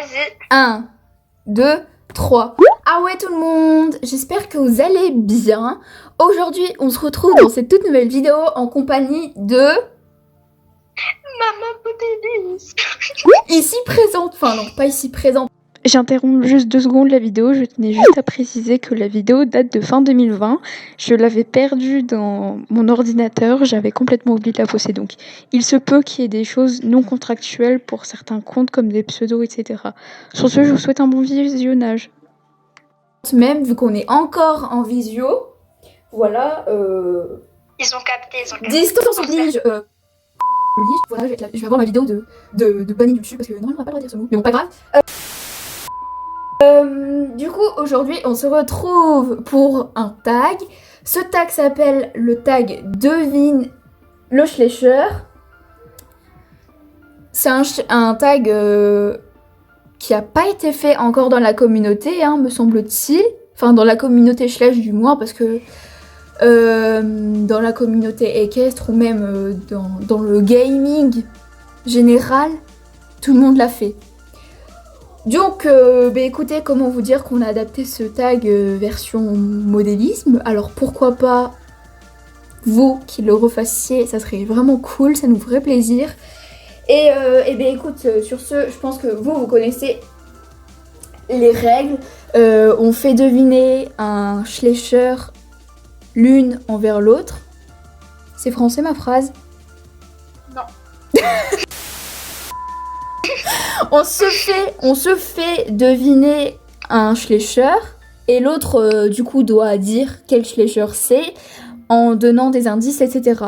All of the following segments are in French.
Vas-y. 1, 2, 3. Ah ouais tout le monde, j'espère que vous allez bien. Aujourd'hui, on se retrouve dans cette toute nouvelle vidéo en compagnie de... Maman Potélis. Ici présente, enfin non, pas ici présente. J'interromps juste 2 secondes la vidéo, je tenais juste à préciser que la vidéo date de fin 2020. Je l'avais perdue dans mon ordinateur, j'avais complètement oublié de la poster. Donc il se peut qu'il y ait des choses non contractuelles pour certains comptes comme des pseudos, etc. Sur ce, je vous souhaite un bon visionnage. Même vu qu'on est encore en visio, voilà, Ils ont capté. distance oblige. Voilà, je vais avoir ma vidéo de banni YouTube parce que normalement on va pas le droit de dire ce mot, mais bon pas grave. Du coup aujourd'hui on se retrouve pour un tag. Ce tag s'appelle le tag Devine le Schlecher. C'est un tag qui a pas été fait encore dans la communauté, hein, me semble-t-il. Enfin dans la communauté Schleich du moins parce que dans la communauté équestre ou même dans le gaming général, tout le monde l'a fait. Donc, écoutez, comment vous dire qu'on a adapté ce tag version modélisme. Alors pourquoi pas vous qui le refassiez, ça serait vraiment cool, ça nous ferait plaisir. Et écoute, sur ce, je pense que vous connaissez les règles. On fait deviner un Schlecher l'une envers l'autre. C'est français ma phrase? Non. on se fait deviner un Schlecher et l'autre du coup doit dire quel Schlecher c'est en donnant des indices, etc.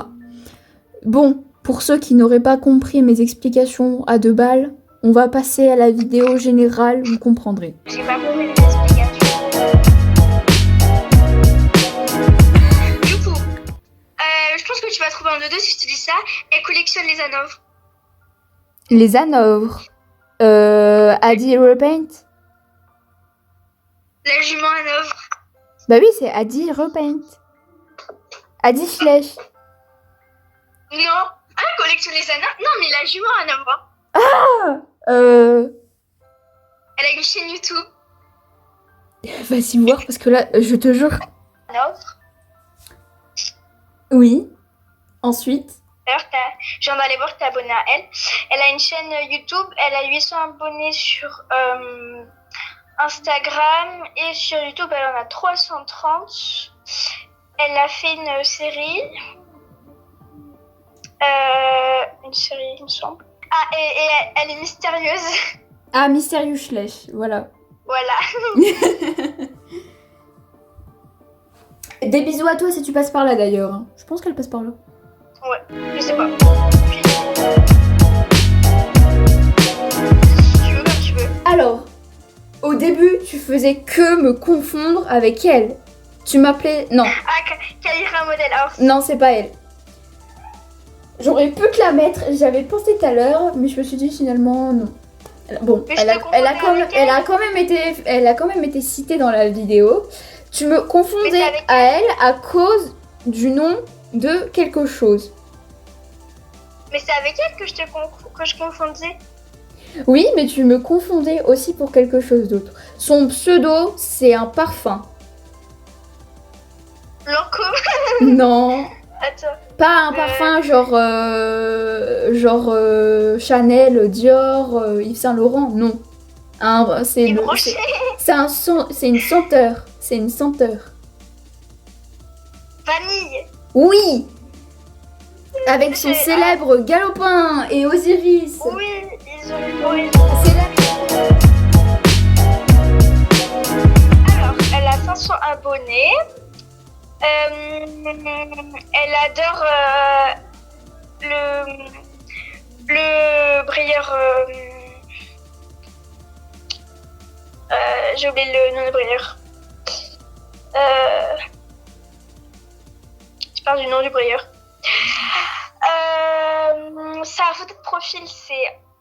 Bon, pour ceux qui n'auraient pas compris mes explications à 2 balles, on va passer à la vidéo générale, vous comprendrez. J'ai pas compris les explications. Du coup, je pense que tu vas trouver un dodo si je te dis ça. Elle collectionne les hanovres. Les hanovres. Adi Repaint. La jument hanovre. Bah oui, c'est Adi Repaint. Adi Schleich. Non. Ah, elle collectionne les hanovres. Non, mais la jument hanovre. Elle a une chaîne YouTube. Vas-y voir parce que là, je te jure. Hanovre. Oui. Ensuite. D'ailleurs, je viens d'aller voir que t'es abonnée à elle. Elle a une chaîne YouTube. Elle a 800 abonnés sur Instagram. Et sur YouTube, elle en a 330. Elle a fait une série. Une série, il me semble. Ah, et elle est mystérieuse. Ah, Mystérieux Schleich, voilà. Voilà. Des bisous à toi si tu passes par là d'ailleurs. Je pense qu'elle passe par là. Ouais, je sais pas. Si tu veux, comme tu veux. Alors, au début, tu faisais que me confondre avec elle. Tu m'appelais... Non, Ah, Kaira Modèle. Alors, non, c'est pas elle. J'aurais pu te la mettre, j'avais pensé tout à l'heure, mais je me suis dit finalement non. Bon, Mais je te confondais avec elle a quand même été citée dans la vidéo. Tu me Mais c'est confondais avec à elle à cause du nom de quelque chose. mais c'est avec elle que je confondais. Oui, mais tu me confondais aussi pour quelque chose d'autre. Son pseudo, c'est un parfum. Lancôme. Non, Attends. pas un parfum genre Chanel, Dior, Yves Saint Laurent, non. C'est Yves le- Rocher. c'est une senteur. C'est une senteur. Vanille. Oui. Avec son C'est- célèbre galopin et Osiris. Oui, ils ont eu oui. Alors, elle a 500 abonnés. Elle adore le brilleur. J'ai oublié le nom du brilleur. Je parle du nom du brilleur. Sa photo de profil,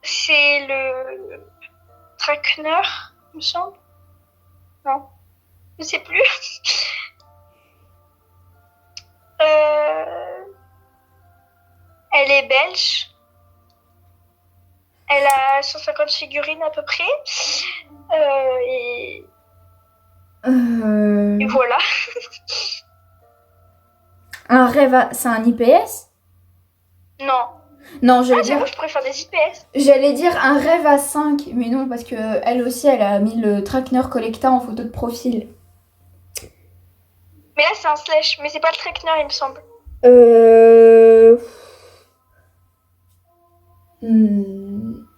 c'est le Trackner, il me semble. Non, je sais plus. Elle est belge. Elle a 150 figurines à peu près. Et voilà. Un rêve c'est un IPS? Non. Non, Ah, j'avoue, je préfère des IPS. j'allais dire un rêve à 5, mais non, parce que elle aussi, elle a mis le Trackner Collecta en photo de profil. Mais là, c'est un slash, mais c'est pas le Trackner, il me semble.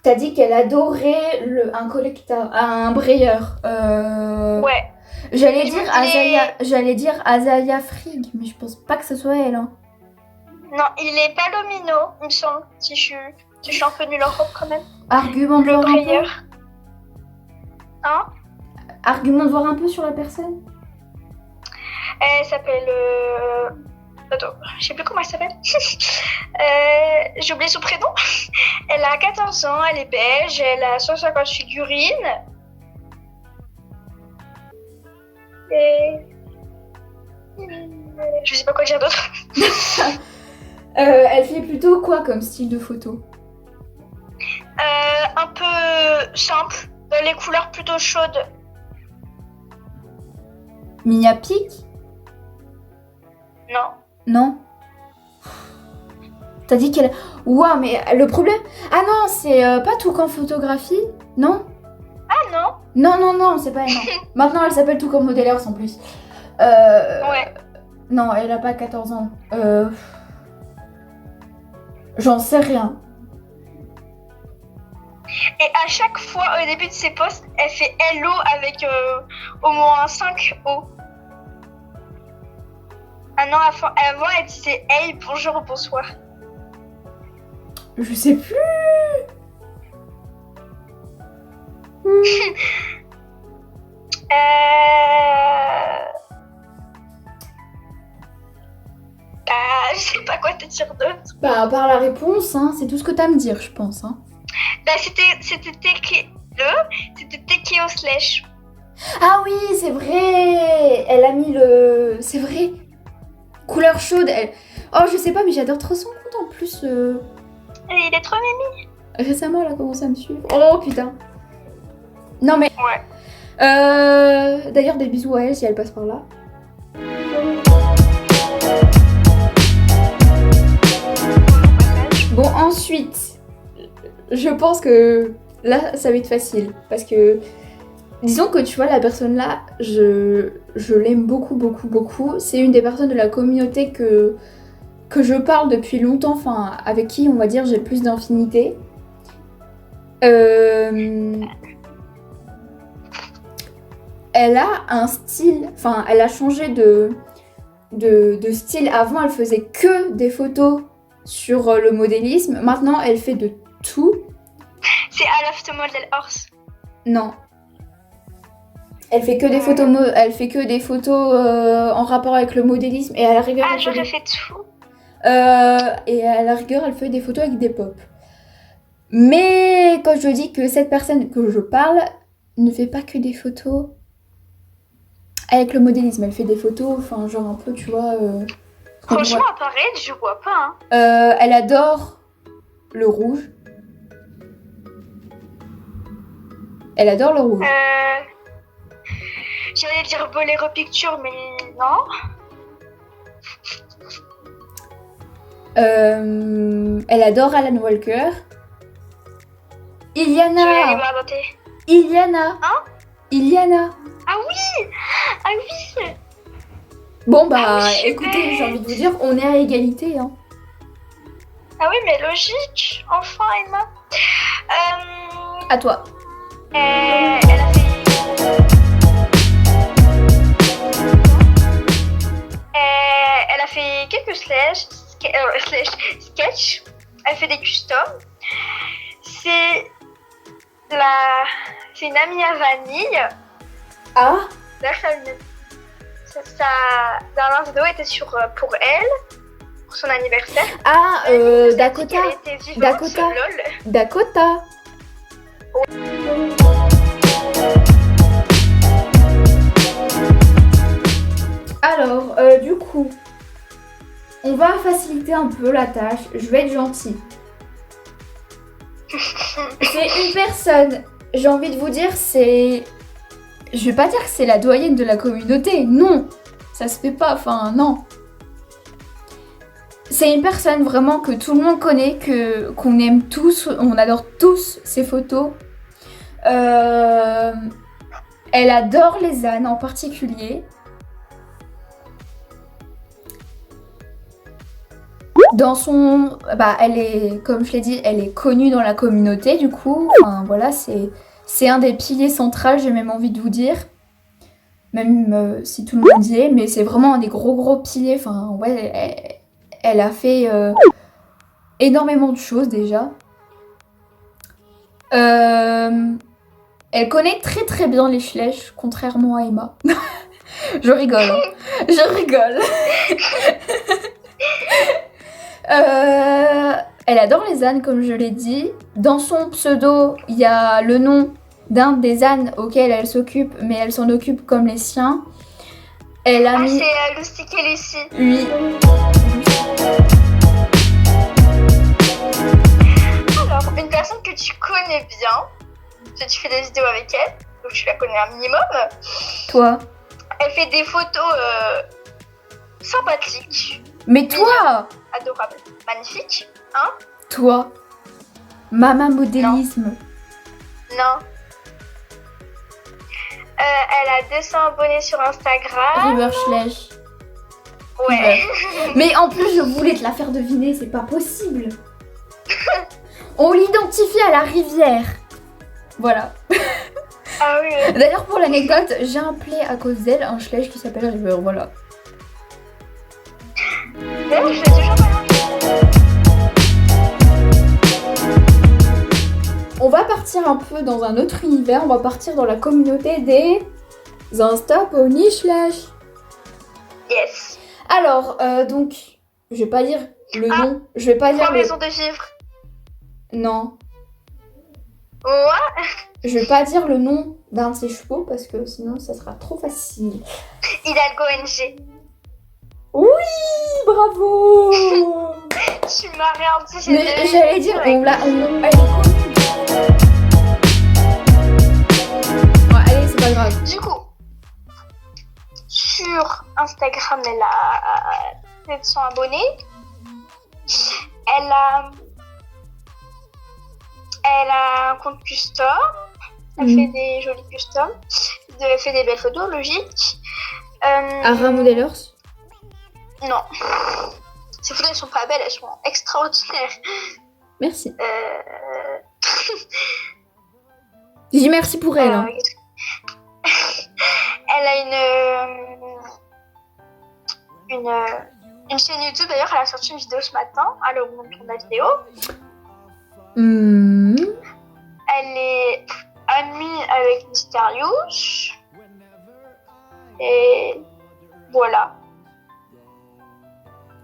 T'as dit qu'elle adorait un Collecta, un Breyer. Ouais. J'allais Mais je me dire disais- Azalea Frigg, mais je pense pas que ce soit elle. Hein. Non, il est Palomino, il me semble. Si je suis un peu nulle en robe quand même. Argument de Le voir un Breyer. peu. Hein? Argument de voir un peu sur la personne. Elle s'appelle. Attends, je sais plus comment elle s'appelle. J'ai oublié son prénom. Elle a 14 ans, elle est belge, elle a 150 figurines. Et. Je sais pas quoi dire d'autre. Elle fait plutôt quoi comme style de photo? Un peu simple, les couleurs plutôt chaudes. Mia Pic? Non. Non. T'as dit qu'elle... Ouah, mais le problème... Ah non, c'est pas tout qu'en photographie, non? Ah non. Non, c'est pas elle, non. Maintenant, elle s'appelle tout comme modélers en plus. Ouais. Non, elle a pas 14 ans. J'en sais rien. Et à chaque fois, au début de ses posts, elle fait hello avec au moins 5 O. Ah non, avant, elle disait hey, bonjour, bonsoir. Je sais plus. Je sais pas quoi te dire d'autre. Bah, à part la réponse, hein, c'est tout ce que t'as à me dire, je pense. Hein. Bah, c'était Tekeo Slash. Ah oui, c'est vrai. Elle a mis le... C'est vrai. Couleur chaude. Oh, je sais pas, mais j'adore trop son compte en plus. Et il est trop mimi. Récemment, elle a commencé à me suivre. Oh, putain. Non, mais... Ouais. D'ailleurs, des bisous à elle si elle passe par là. Bon, ensuite, je pense que là, ça va être facile. Parce que, disons que tu vois, la personne là, je l'aime beaucoup, beaucoup, beaucoup. C'est une des personnes de la communauté que je parle depuis longtemps, enfin, avec qui, on va dire, j'ai le plus d'infinité. Elle a un style, enfin, elle a changé de style. Avant, elle faisait que des photos sur le modélisme. Maintenant, elle fait de tout. C'est Aloft Model Horse. Non. Elle fait que des photos, elle fait que des photos en rapport avec le modélisme et à la rigueur. Ah, j'aurais fait tout. Et à la rigueur, elle fait des photos avec des pop. Mais quand je dis que cette personne que je parle ne fait pas que des photos avec le modélisme, elle fait des photos, enfin genre un peu, tu vois. Franchement, à part elle, je vois pas. Hein. Elle adore le rouge. Elle adore le rouge. J'allais dire Bolero Picture, mais non. Elle adore Alan Walker. Iliana. Je vais aller voir dans tes... Iliana. Hein? Iliana. Ah oui. Ah oui. Bon bah, Ah oui, écoutez, j'ai envie de vous dire, on est à égalité. Hein. Ah oui, mais logique. Enfin, Emma. À toi. Elle a fait quelques sketch. Elle fait des customs. C'est une amie à Vanille. Ah. D'ailleurs, sa dernière vidéo était pour elle, pour son anniversaire. Ah, Dakota. Elle était vivante, Dakota. lol. Dakota. Alors, du coup, on va faciliter un peu la tâche. Je vais être gentille. C'est une personne, j'ai envie de vous dire, c'est... Je vais pas dire que c'est la doyenne de la communauté, non. Ça se fait pas, enfin, non. C'est une personne vraiment que tout le monde connaît, qu'on aime tous, on adore tous ses photos. Elle adore les ânes en particulier. Dans son... Bah, elle est, comme je l'ai dit, elle est connue dans la communauté, du coup. Enfin, voilà, c'est un des piliers centraux, j'ai même envie de vous dire. Même si tout le monde y est, mais c'est vraiment un des gros piliers. Enfin, ouais, elle a fait énormément de choses déjà. Elle connaît très bien les Schlech, contrairement à Emma. Je rigole, hein. Je rigole. Elle adore les ânes, comme je l'ai dit. Dans son pseudo, il y a le nom d'un des ânes auxquels elle s'occupe, mais elle s'en occupe comme les siens. Elle a mis... c'est Lucy et Lucy. Oui. Alors, une personne que tu connais bien, que tu fais des vidéos avec elle, donc tu la connais un minimum. Toi. Elle fait des photos sympathiques, Mais toi, adorables, magnifiques, hein? toi, Mama Modélisme. Non. Elle a 200 abonnés sur Instagram. River Schlech. Ouais. Mais en plus, je voulais te la faire deviner, c'est pas possible. On l'identifie à la rivière. Voilà. Ah oui. D'ailleurs, pour l'anecdote, j'ai appelé à cause d'elle un Schlech qui s'appelle River, voilà. D'ailleurs, je l'ai toujours pas. On va partir un peu dans un autre univers, on va partir dans la communauté des Insta Pony Schlech. Yes. Alors, donc, je vais pas dire le nom, je vais pas dire 3 le... raisons de vivre. Non, Ouais. je vais pas dire le nom d'un de ses chevaux parce que sinon ça sera trop facile. Hidalgo NG. Oui, bravo. Tu m'as rien dit. Mais j'allais dire, elle est connue. Ouais, allez, c'est pas grave. Du coup, sur Instagram, elle a 700 abonnés. Elle a un compte custom. Elle fait des jolis customs. Elle fait des belles photos, logique. Ara Modelers. Non. Ces photos, elles sont pas belles, elles sont extraordinaires. Merci. Je dis merci pour elle. Hein. Elle a une chaîne YouTube, d'ailleurs, elle a sorti une vidéo ce matin. Alors, on montre la vidéo. Elle est amie avec Mysterious. Et voilà.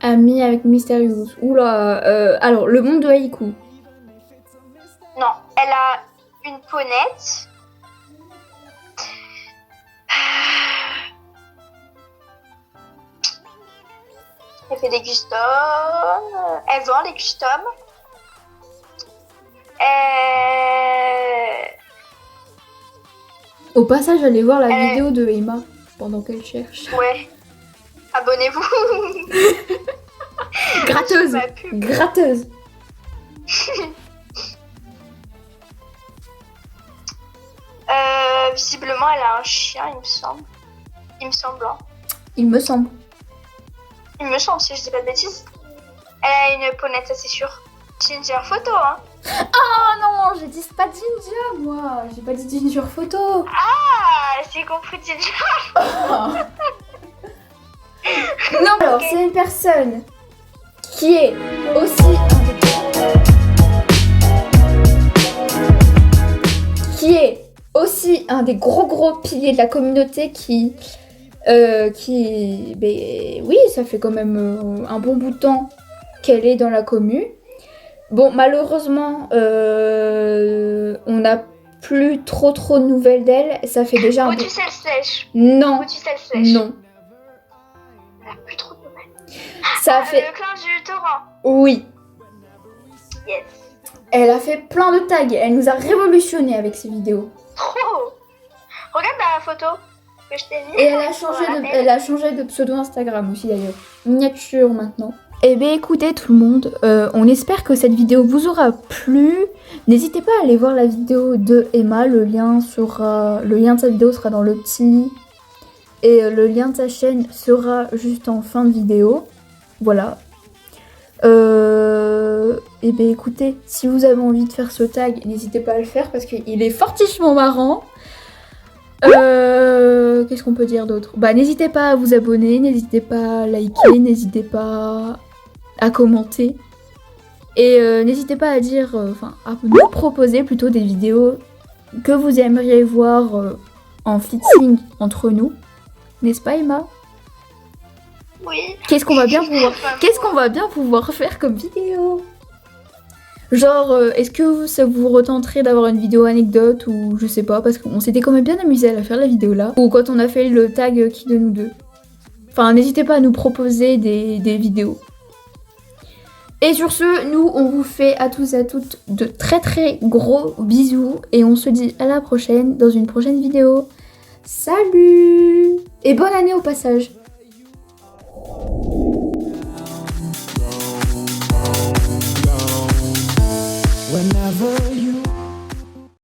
Amie avec Mysterious. Oula. Alors, le monde de Haïku. Non, elle a une ponette. Elle fait des customs. Elle vend les customs. Au passage, allez voir la vidéo de Emma pendant qu'elle cherche. Ouais. Abonnez-vous. Gratteuse. Gratteuse. Visiblement, elle a un chien, il me semble. Il me semble. Hein. Il me semble. Il me semble, si je dis pas de bêtises. Elle a une ponette, ça c'est sûr. Ginger photo, hein. Oh non, j'ai dit pas Ginger, moi. J'ai pas dit Ginger photo. Ah, j'ai compris Ginger. Non, alors okay. C'est une personne qui est aussi un des gros piliers de la communauté qui oui, ça fait quand même un bon bout de temps qu'elle est dans la commu. Bon, malheureusement, on n'a plus trop de nouvelles d'elle. Ça fait déjà un Potucelle Slèche. Non. Potucelle Slèche. Non. On n'a plus trop de nouvelles. Ça fait... Le clan du torrent. Oui. Yes. Elle a fait plein de tags. Elle nous a révolutionné avec ses vidéos. Trop. Regarde la photo que je t'ai mis. Et elle a changé de pseudo Instagram aussi d'ailleurs. Miniature maintenant. Eh bien écoutez tout le monde, on espère que cette vidéo vous aura plu. N'hésitez pas à aller voir la vidéo de Emma, le lien de sa vidéo sera dans le petit. Et le lien de sa chaîne sera juste en fin de vidéo. Voilà. Et bien écoutez, si vous avez envie de faire ce tag, n'hésitez pas à le faire parce qu'il est fortement marrant. Qu'est-ce qu'on peut dire d'autre? Bah n'hésitez pas à vous abonner, n'hésitez pas à liker, n'hésitez pas à commenter. Et n'hésitez pas à dire, à nous proposer plutôt des vidéos que vous aimeriez voir en fitting entre nous. N'est-ce pas Emma? Oui. Qu'est-ce qu'on va bien pouvoir faire comme vidéo? Genre, est-ce que ça vous retenterait d'avoir une vidéo anecdote ou je sais pas, parce qu'on s'était quand même bien amusé à la faire la vidéo là. Ou quand on a fait le tag qui de nous deux. Enfin, n'hésitez pas à nous proposer des vidéos. Et sur ce, nous, on vous fait à tous et à toutes de très très gros bisous. Et on se dit à la prochaine dans une prochaine vidéo. Salut! Et bonne année au passage! Whenever you